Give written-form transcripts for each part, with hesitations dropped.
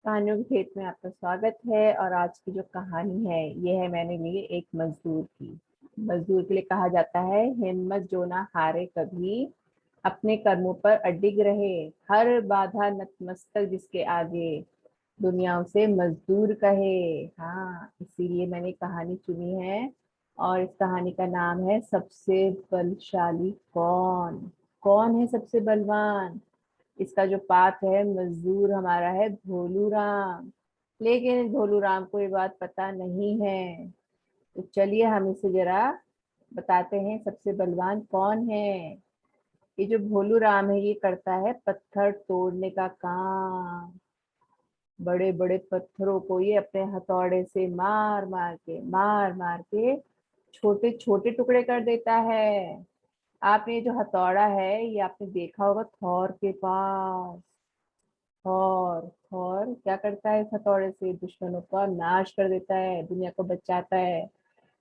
कहानियों के खेत में आपका स्वागत है। और आज की जो कहानी है ये है मैंने ली एक मजदूर की। मजदूर के लिए कहा जाता है, हिम्मत जो ना हारे कभी, अपने कर्मों पर अडिग रहे, हर बाधा नतमस्तक जिसके आगे, दुनिया उसे मजदूर कहे। हाँ, इसीलिए मैंने कहानी चुनी है। और इस कहानी का नाम है सबसे बलशाली कौन। कौन है सबसे बलवान? इसका जो पात्र है मजदूर हमारा है भोलू राम। लेकिन भोलू राम को ये बात पता नहीं है। तो चलिए हम इसे जरा बताते हैं सबसे बलवान कौन है। ये जो भोलू राम है ये करता है पत्थर तोड़ने का काम। बड़े बड़े पत्थरों को ये अपने हथौड़े से मार मार के छोटे छोटे टुकड़े कर देता है। आपने ये जो हथौड़ा है ये आपने देखा होगा थौर के पास। थौर थौर क्या करता है? इस हथौड़े से दुश्मनों का नाश कर देता है, दुनिया को बचाता है।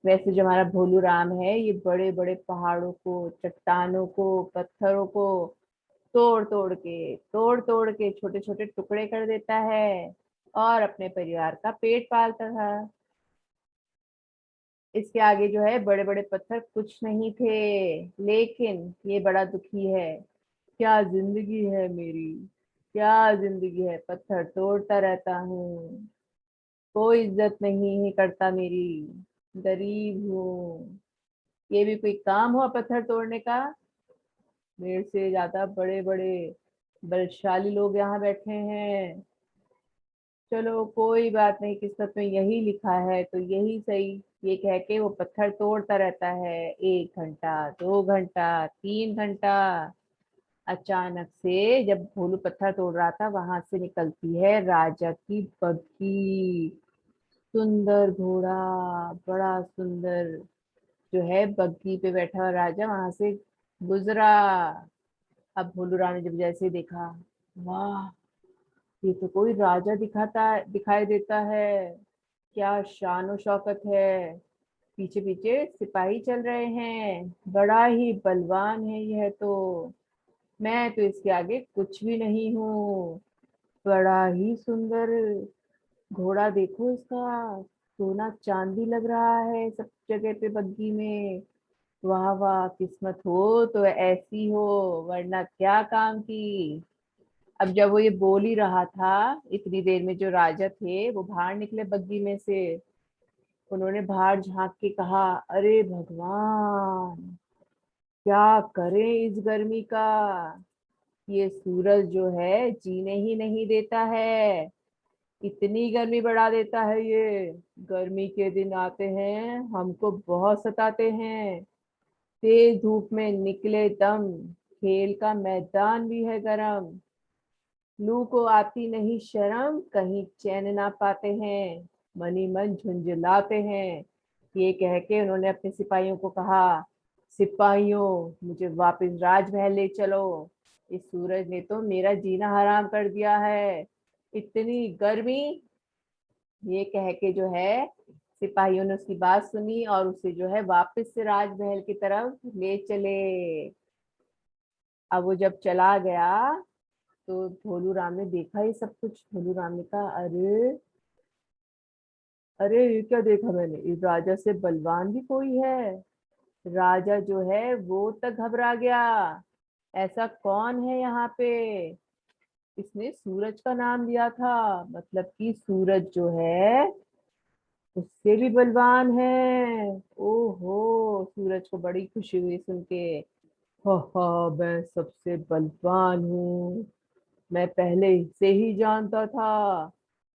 वैसे जो हमारा भोलू राम है ये बड़े बड़े पहाड़ों को, चट्टानों को, पत्थरों को तोड़ तोड़ के छोटे छोटे टुकड़े कर देता है और अपने परिवार का पेट पालता था। इसके आगे जो है बड़े बड़े पत्थर कुछ नहीं थे। लेकिन ये बड़ा दुखी है। क्या जिंदगी है मेरी, क्या जिंदगी है, पत्थर तोड़ता रहता हूँ, कोई इज्जत नहीं है करता मेरी, गरीब हूँ। ये भी कोई काम हुआ पत्थर तोड़ने का? मेरे से ज्यादा बड़े बड़े बलशाली लोग यहाँ बैठे हैं। चलो कोई बात नहीं, किस्मत में यही लिखा है तो यही सही। ये कह के वो पत्थर तोड़ता रहता है, 1 घंटा, 2 घंटा, 3 घंटा। अचानक से जब भोलू पत्थर तोड़ रहा था वहां से निकलती है राजा की बग्घी। सुंदर घोड़ा, बड़ा सुंदर। जो है बग्घी पे बैठा हुआ राजा वहां से गुजरा। अब भोलू राम ने जब जैसे देखा, वाह, ये तो कोई राजा दिखाई देता है। क्या शान और शौकत है। पीछे पीछे सिपाही चल रहे हैं, बड़ा ही बलवान है यह तो। मैं तो इसके आगे कुछ भी नहीं हूँ। बड़ा ही सुंदर घोड़ा, देखो इसका, सोना चांदी लग रहा है सब जगह पे बग्गी में। वाह वाह, किस्मत हो तो ऐसी हो, वरना क्या काम की। अब जब वो ये बोल ही रहा था, इतनी देर में जो राजा थे वो बाहर निकले बग्गी में से। उन्होंने बाहर झांक के कहा, अरे भगवान, क्या करें इस गर्मी का। ये सूरज जो है जीने ही नहीं देता है, इतनी गर्मी बढ़ा देता है ये। गर्मी के दिन आते हैं हमको बहुत सताते हैं। तेज धूप में निकले दम, खेल का मैदान भी है गरम। लू को आती नहीं शर्म, कहीं चैन ना पाते हैं, मनी मन झुंझुलाते हैं। ये कह के उन्होंने अपने सिपाहियों को कहा, सिपाहियों, मुझे वापस राजमहल ले चलो। इस सूरज ने तो मेरा जीना हराम कर दिया है, इतनी गर्मी। ये कह के जो है सिपाहियों ने उसकी बात सुनी और उसे जो है वापस से राजमहल की तरफ ले चले। अब वो जब चला गया तो भोलू राम ने देखा ये सब कुछ। भोलू राम ने कहा, अरे अरे, ये क्या देखा मैंने, इस राजा से बलवान भी कोई है। राजा जो है वो तक घबरा गया। ऐसा कौन है यहाँ पे? इसने सूरज का नाम लिया था, मतलब कि सूरज जो है उससे भी बलवान है। ओहो, सूरज को बड़ी खुशी हुई सुन के। हा, मैं सबसे बलवान हूँ। मैं पहले से ही जानता था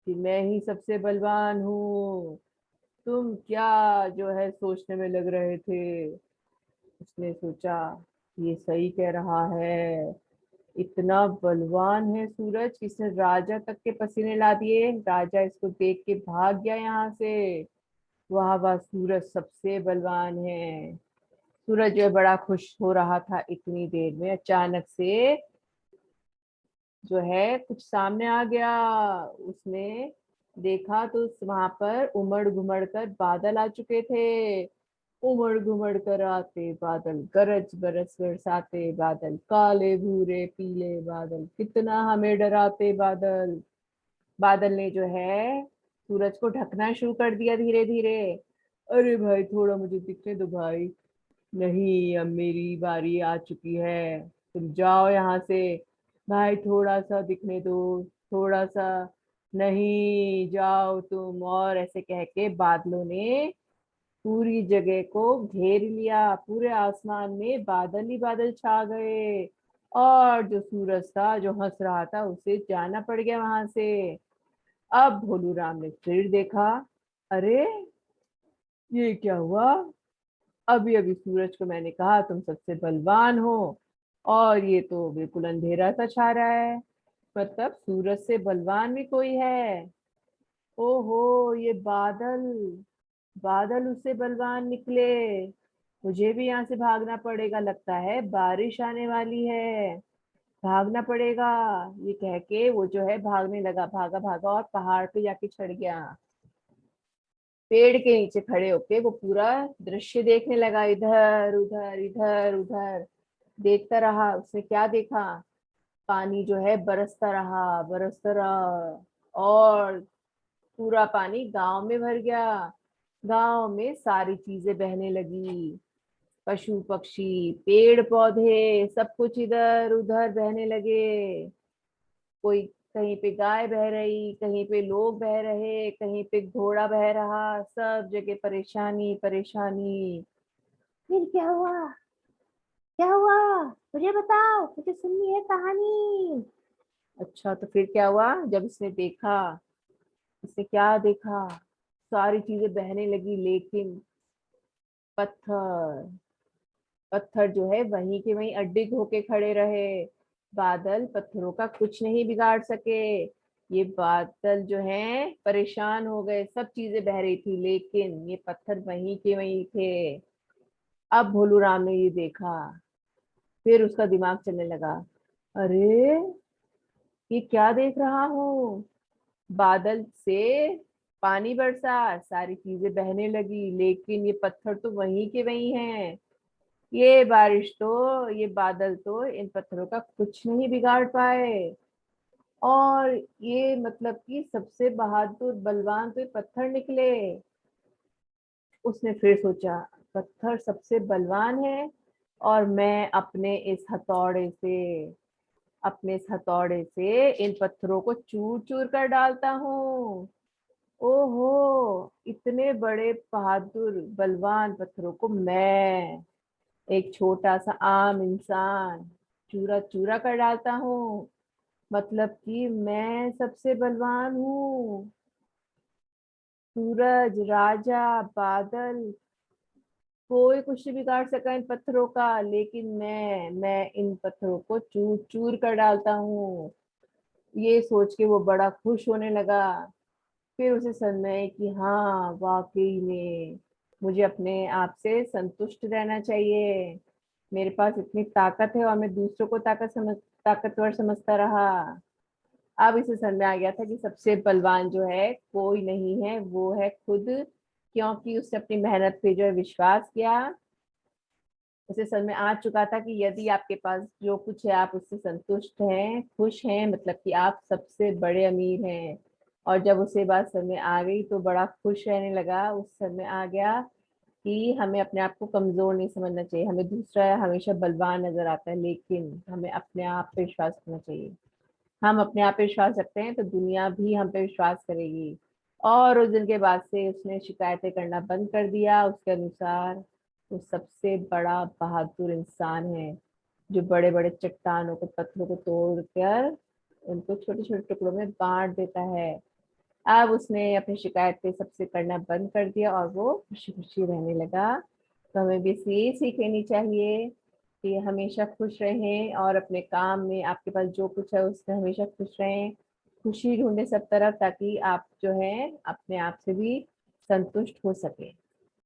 कि मैं ही सबसे बलवान हूँ। तुम क्या जो है सोचने में लग रहे थे? उसने सोचा, ये सही कह रहा है। इतना बलवान है सूरज कि इसने राजा तक के पसीने ला दिए। राजा इसको देख के भाग गया यहाँ से। वाह वाह, सूरज सबसे बलवान है। सूरज जो है बड़ा खुश हो रहा था, इतनी देर में अचानक से जो है कुछ सामने आ गया। उसने देखा तो वहां पर उमड़ घुमड़ कर बादल आ चुके थे। उमड़ घुमड़ कर आते बादल, गरज बरस बरसाते बादल, काले भूरे पीले बादल, कितना हमें डराते बादल। बादल ने जो है सूरज को ढकना शुरू कर दिया धीरे धीरे। अरे भाई थोड़ा मुझे दिखने दो भाई। नहीं, अब मेरी बारी आ चुकी है, तुम जाओ यहाँ से। भाई थोड़ा सा दिखने दो, थोड़ा सा। नहीं, जाओ तुम। और ऐसे कह के बादलों ने पूरी जगह को घेर लिया। पूरे आसमान में बादल ही बादल छा गए। और जो सूरज था जो हंस रहा था उसे जाना पड़ गया वहां से। अब भोलू राम ने फिर देखा, अरे ये क्या हुआ। अभी अभी सूरज को मैंने कहा तुम सबसे बलवान हो, और ये तो बिल्कुल अंधेरा सा छा रहा है। मतलब सूरज से बलवान भी कोई है। ओहो, ये बादल, बादल उससे बलवान निकले। मुझे भी यहाँ से भागना पड़ेगा, लगता है बारिश आने वाली है। भागना पड़ेगा। ये कह के वो जो है भागने लगा, भागा भागा और पहाड़ पे जाके चढ़ गया। पेड़ के नीचे खड़े होके वो पूरा दृश्य देखने लगा, इधर उधर इधर उधर देखता रहा। उसने क्या देखा, पानी जो है बरसता रहा बरसता रहा, और पूरा पानी गांव में भर गया। गांव में सारी चीजें बहने लगी, पशु पक्षी पेड़ पौधे सब कुछ इधर उधर बहने लगे। कोई कहीं पे गाय बह रही, कहीं पे लोग बह रहे, कहीं पे घोड़ा बह रहा, सब जगह परेशानी परेशानी। फिर क्या हुआ, क्या हुआ, मुझे बताओ, मुझे सुननी है कहानी। अच्छा, तो फिर क्या हुआ जब इसने देखा, इसने क्या देखा, सारी चीजें बहने लगी लेकिन पत्थर, पत्थर जो है वहीं के वहीं अड्डिग होके खड़े रहे। बादल पत्थरों का कुछ नहीं बिगाड़ सके। ये बादल जो हैं परेशान हो गए, सब चीजें बह रही थी लेकिन ये पत्थर वहीं के वहीं थे। अब भोलू राम ने ये देखा, फिर उसका दिमाग चलने लगा, अरे ये क्या देख रहा हूँ। बादल से पानी बरसा, सारी चीजें बहने लगी लेकिन ये पत्थर तो वहीं के वहीं हैं। ये बारिश तो, ये बादल तो इन पत्थरों का कुछ नहीं बिगाड़ पाए। और ये मतलब कि सबसे बहादुर बलवान तो ये पत्थर निकले। उसने फिर सोचा, पत्थर सबसे बलवान है और मैं अपने इस हथौड़े से इन पत्थरों को चूर चूर कर डालता हूँ। ओहो, इतने बड़े बहादुर बलवान पत्थरों को मैं, एक छोटा सा आम इंसान, चूरा चूरा कर डालता हूँ। मतलब कि मैं सबसे बलवान हूँ। सूरज, राजा, बादल, कोई कुछ नहीं बिगाड़ सका इन पत्थरों का, लेकिन मैं इन पत्थरों को चूर चूर कर डालता हूँ। ये सोच के वो बड़ा खुश होने लगा। फिर उसे समझ में आई कि हाँ वाकई में मुझे अपने आप से संतुष्ट रहना चाहिए। मेरे पास इतनी ताकत है और मैं दूसरों को ताकतवर समझता रहा। अब इसे समझ में आ गया था कि सबसे बलवान जो है कोई नहीं है, वो है खुद। क्योंकि उसने अपनी मेहनत पे जो है विश्वास किया। उसे समझ में आ चुका था कि यदि आपके पास जो कुछ है आप उससे संतुष्ट हैं, खुश हैं, मतलब कि आप सबसे बड़े अमीर हैं। और जब उसे बात समझ में आ गई तो बड़ा खुश रहने लगा। उस समझ में आ गया कि हमें अपने आप को कमजोर नहीं समझना चाहिए। हमें दूसरा हमेशा बलवान नजर आता है लेकिन हमें अपने आप पे विश्वास करना चाहिए। हम अपने आप पे विश्वास रखते हैं तो दुनिया भी हम पे विश्वास करेगी। और उस दिन के बाद से उसने शिकायतें करना बंद कर दिया। उसके अनुसार वो सबसे बड़ा बहादुर इंसान है, जो बड़े बड़े चट्टानों को, पत्थरों को तोड़ कर उनको छोटे छोटे टुकड़ों में बांट देता है। अब उसने अपनी शिकायतें सबसे करना बंद कर दिया और वो खुशी खुशी रहने लगा। तो हमें भी यही सीख लेनी चाहिए कि हमेशा खुश रहें और अपने काम में आपके पास जो कुछ है उसमें हमेशा खुश रहें। खुशी ढूंढे सब तरफ ताकि आप जो है अपने आप से भी संतुष्ट हो सके।